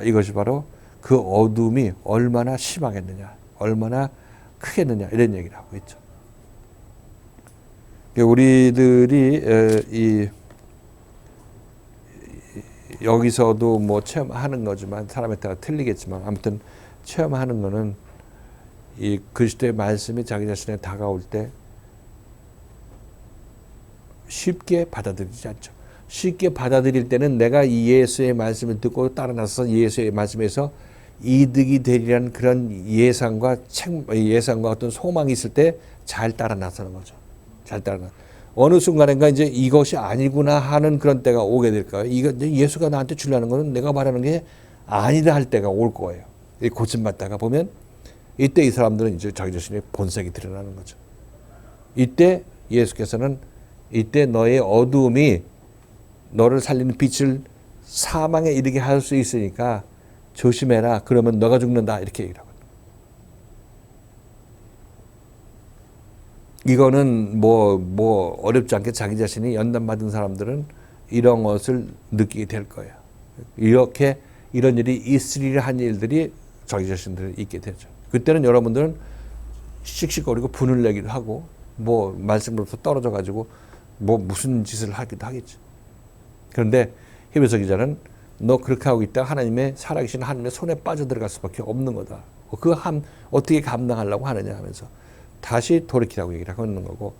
[SPEAKER 1] 이것이 바로 그 어둠이 얼마나 심하겠느냐, 얼마나 크겠느냐 이런 얘기를 하고 있죠. 우리들이 여기서도 뭐 체험하는 거지만 사람에 따라 틀리겠지만 아무튼 체험하는 거는 이 그리스도의 말씀이 자기 자신에 다가올 때 쉽게 받아들이지 않죠. 쉽게 받아들일 때는 내가 이 예수의 말씀을 듣고 따라 나서서 예수의 말씀에서 이득이 되리라는 그런 예상과 어떤 소망이 있을 때 잘 따라 나서는 거죠. 잘 따라 나. 어느 순간인가 이제 이것이 아니구나 하는 그런 때가 오게 될 거예요. 이거 예수가 나한테 주려는 거는 내가 말하는 게 아니다 할 때가 올 거예요. 고침받다가 보면 이때 이 사람들은 이제 자기 자신의 본색이 드러나는 거죠. 이때 예수께서는 이때 너의 어두움이 너를 살리는 빛을 사망에 이르게 할 수 있으니까 조심해라. 그러면 너가 죽는다. 이렇게 얘기를 하거든요. 이거는 뭐 어렵지 않게 자기 자신이 연단받은 사람들은 이런 것을 느끼게 될 거예요. 이렇게 이런 일이 있으리라 한 일들이 자기 자신들이 있게 되죠. 그때는 여러분들은 씩씩거리고 분을 내기도 하고 뭐 말씀으로부터 떨어져 가지고 뭐 무슨 짓을 하기도 하겠죠. 그런데 히브리서 기자는 너 그렇게 하고 있다 하나님의 살아계신 하나님의 손에 빠져들어갈 수밖에 없는 거다. 어떻게 감당하려고 하느냐 하면서 다시 돌이키라고 얘기를 하고 있는 거고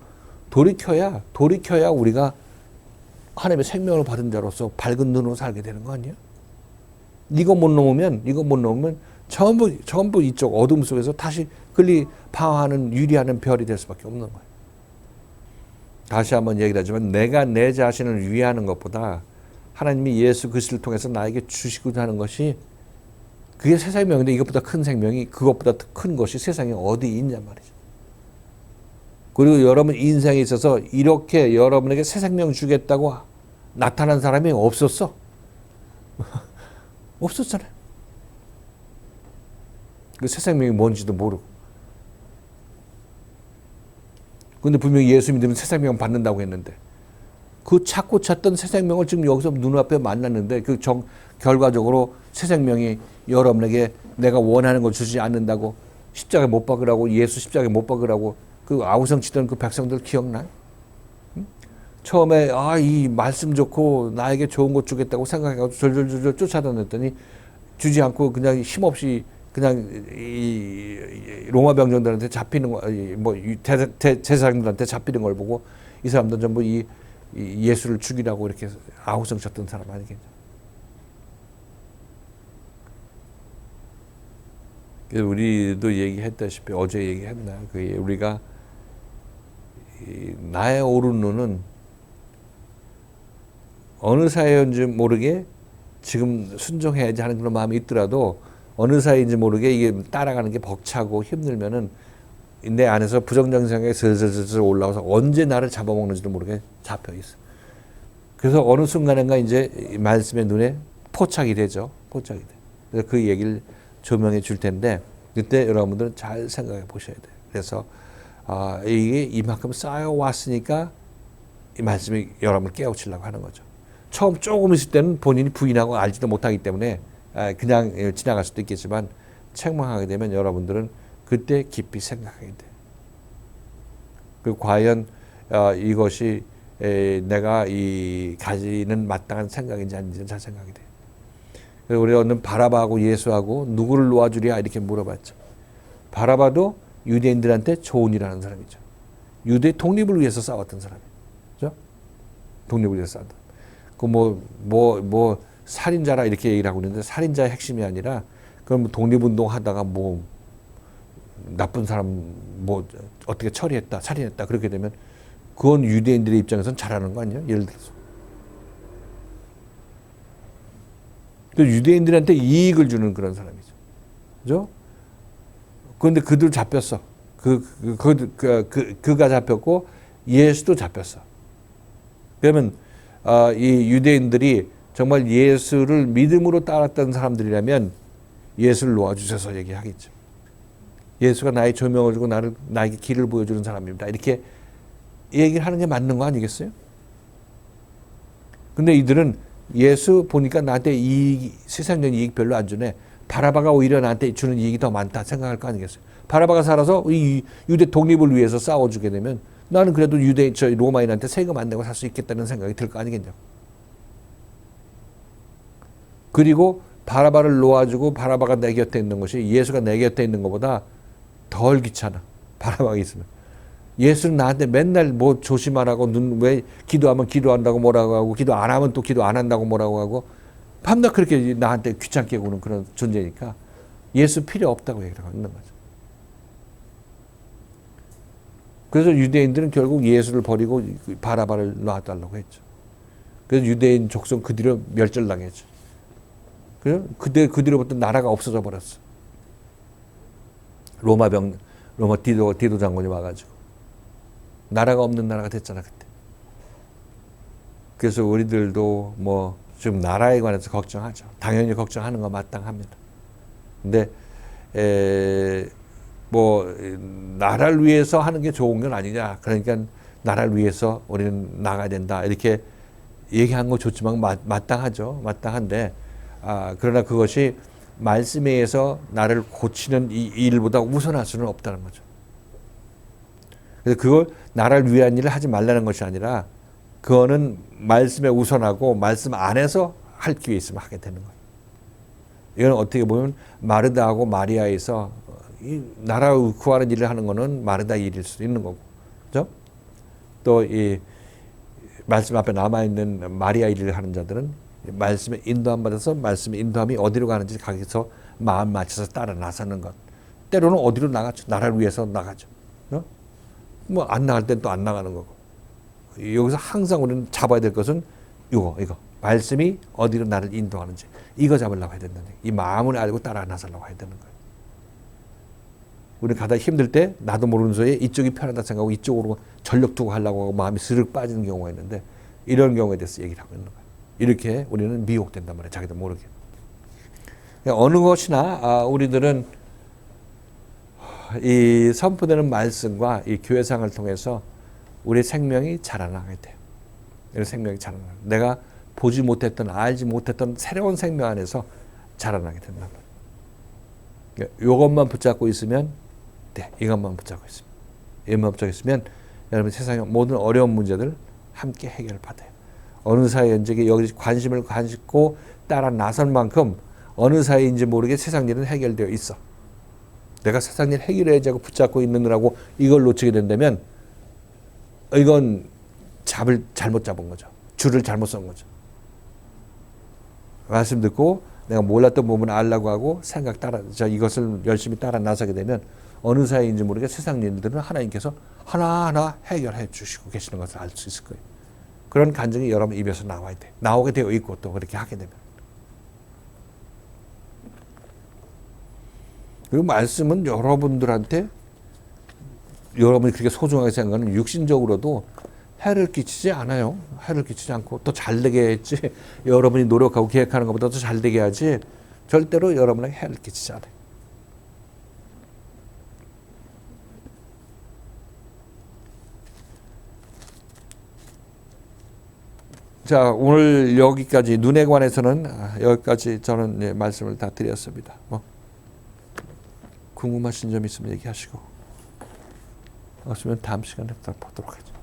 [SPEAKER 1] 돌이켜야 우리가 하나님의 생명을 받은 자로서 밝은 눈으로 살게 되는 거 아니에요? 이거 못 넘으면 전부 이쪽 어둠 속에서 다시 방황하는 유리하는 별이 될 수밖에 없는 거예요. 다시 한번 얘기를 하지만 내가 내 자신을 위하는 것보다 하나님이 예수 그리스도를 통해서 나에게 주시고자 하는 것이 그게 새 생명인데 이것보다 큰 생명이 그것보다 큰 것이 세상에 어디 있냔 말이죠. 그리고 여러분 인생에 있어서 이렇게 여러분에게 새 생명 주겠다고 나타난 사람이 없었어. 없었잖아요. 그 새 생명이 뭔지도 모르고. 근데 분명히 예수 믿으면 새 생명 받는다고 했는데 그 찾고 찾던 새 생명을 지금 여기서 눈앞에 만났는데 결과적으로 새 생명이 여러분에게 내가 원하는 걸 주지 않는다고 십자가에 못 박으라고 예수 십자가에 못 박으라고 그 아우성 치던 그 백성들 기억나요? 응? 처음에 이 말씀 좋고 나에게 좋은 것 주겠다고 생각해가지고 졸졸졸 쫓아다녔더니 주지 않고 그냥 힘없이 그냥 이 로마 병정들한테 잡히는 거, 뭐 제사장들한테 잡히는 걸 보고 이 사람들은 전부 이 예수를 죽이라고 이렇게 아우성 쳤던 사람 아니겠죠? 우리도 얘기했다시피 어제 얘기했나? 우리가 나의 옳은 눈은 어느 사이인지 모르게 지금 순종해야지 하는 그런 마음이 있더라도 어느 사이인지 모르게 이게 따라가는 게 벅차고 힘들면은 내 안에서 부정적인 생각이 슬슬슬슬 올라와서 언제 나를 잡아먹는지도 모르게 잡혀 있어. 그래서 어느 순간인가 이제 말씀의 눈에 포착이 되죠. 포착이 돼. 그래서 그 얘기를 조명해 줄 텐데 그때 여러분들은 잘 생각해 보셔야 돼요. 그래서 이게 이만큼 쌓여 왔으니까 이 말씀이 여러분을 깨우치려고 하는 거죠. 처음 조금 있을 때는 본인이 부인하고 알지도 못하기 때문에 그냥 지나갈 수도 있겠지만 책망하게 되면 여러분들은 그때 깊이 생각하게 돼요. 그 과연 이것이 내가 가지는 마땅한 생각인지 아닌지는 잘 생각이 돼요. 그래서 우리 오늘 바라바하고 예수하고 누구를 놓아주랴 이렇게 물어봤죠. 바라바도 유대인들한테 좋은 일하는 사람이죠. 유대 독립을 위해서 싸웠던 사람이죠. 그죠? 독립을 위해서 싸웠다. 살인자라 이렇게 얘기를 하고 있는데 살인자의 핵심이 아니라 그럼 독립운동 하다가 나쁜 사람 어떻게 처리했다, 살인했다 그렇게 되면 그건 유대인들의 입장에서는 잘하는 거 아니에요? 예를 들어서. 유대인들한테 이익을 주는 그런 사람이죠. 그죠? 그런데 그들 잡혔어. 그가 잡혔고 예수도 잡혔어. 그러면 이 유대인들이 정말 예수를 믿음으로 따랐던 사람들이라면 예수를 놓아주셔서 얘기하겠죠. 예수가 나의 조명을 주고 나에게 길을 보여주는 사람입니다. 이렇게 얘기를 하는 게 맞는 거 아니겠어요? 근데 이들은 예수 보니까 나한테 세상적인 이익 별로 안 주네. 바라바가 오히려 나한테 주는 이익이 더 많다 생각할 거 아니겠어요? 바라바가 살아서 이 유대 독립을 위해서 싸워주게 되면 나는 그래도 로마인한테 세금 안 내고 살 수 있겠다는 생각이 들 거 아니겠냐고. 그리고 바라바를 놓아주고 바라바가 내 곁에 있는 것이 예수가 내 곁에 있는 것보다 덜 귀찮아. 바라바가 있으면. 예수는 나한테 맨날 조심하라고 왜 기도하면 기도한다고 뭐라고 하고 기도 안 하면 또 기도 안 한다고 뭐라고 하고 밤낮 그렇게 나한테 귀찮게 구는 그런 존재니까 예수 필요 없다고 얘기를 하고 있는 거죠. 그래서 유대인들은 결국 예수를 버리고 바라바를 놔달라고 했죠. 그래서 유대인 족속 그 뒤로 멸절당했죠. 그래서 그 뒤로부터 나라가 없어져 버렸어. 로마 디도 장군이 와가지고 나라가 없는 나라가 됐잖아 그때. 그래서 우리들도 지금 나라에 관해서 걱정하죠. 당연히 걱정하는 거 마땅합니다. 근데 나라를 위해서 하는 게 좋은 건 아니냐. 그러니까 나라를 위해서 우리는 나가야 된다. 이렇게 얘기한 거 좋지만 마땅하죠. 마땅한데 그러나 그것이 말씀에 의해서 나를 고치는 이 일보다 우선할 수는 없다는 거죠. 그래서 그걸 나라를 위한 일을 하지 말라는 것이 아니라 그거는 말씀에 우선하고 말씀 안에서 할 기회 있으면 하게 되는 거예요. 이건 어떻게 보면 마르다하고 마리아에서 이 나라 구하는 일을 하는 거는 마르다 일일 수도 있는 거고, 그죠? 또 이 말씀 앞에 남아 있는 마리아 일을 하는 자들은 말씀에 인도함 받아서 말씀의 인도함이 어디로 가는지 거기서 마음 맞춰서 따라 나서는 것. 때로는 어디로 나가죠? 나라를 위해서 나가죠. 안 나갈 땐 또 안 나가는 거고. 여기서 항상 우리는 잡아야 될 것은 이거. 말씀이 어디로 나를 인도하는지. 이거 잡으려고 해야 된다는 얘기. 이 마음을 알고 따라 나서려고 해야 되는 거예요. 우리 가다 힘들 때 나도 모르는 소리에 이쪽이 편하다 생각하고 이쪽으로 전력 두고 하려고 하고 마음이 스르륵 빠지는 경우가 있는데 이런 경우에 대해서 얘기를 하고 있는 거예요. 이렇게 우리는 미혹된단 말이에요. 자기도 모르게. 어느 것이나 우리들은 이 선포되는 말씀과 이 교회상을 통해서 우리 생명이 자라나게 돼요. 우리 생명이 자라나게. 내가 보지 못했던 알지 못했던 새로운 생명 안에서 자라나게 된단 말이에요. 이것만 붙잡고 있으면 돼. 이것만 붙잡고 있으면. 이것만 붙잡고 있으면 여러분 세상의 모든 어려운 문제들 함께 해결받아요. 어느 사이인지 여기 관심을 가지고 따라 나선 만큼 어느 사이인지 모르게 세상 일은 해결되어 있어. 내가 세상 일 해결해야지 하고 붙잡고 있느라고 이걸 놓치게 된다면 이건 잘못 잡은 거죠. 줄을 잘못 쓴 거죠. 말씀 듣고 내가 몰랐던 부분을 알라고 하고 생각 따라 이것을 열심히 따라 나서게 되면 어느 사이인지 모르게 세상 일들은 하나님께서 하나하나 해결해 주시고 계시는 것을 알 수 있을 거예요. 그런 간증이 여러분 입에서 나와야 돼. 나오게 되어 있고 또 그렇게 하게 되면. 그리고 말씀은 여러분들한테 여러분이 그렇게 소중하게 생각하는 육신적으로도 해를 끼치지 않아요. 해를 끼치지 않고 또 잘되게 했지. 여러분이 노력하고 계획하는 것보다 더 잘되게 하지. 절대로 여러분에게 해를 끼치지 않아요. 자, 오늘 여기까지 눈에 관해서는 여기까지 저는 말씀을 다 드렸습니다. 궁금하신 점 있으면 얘기하시고 없으면 다음 시간에 또 보도록 하죠.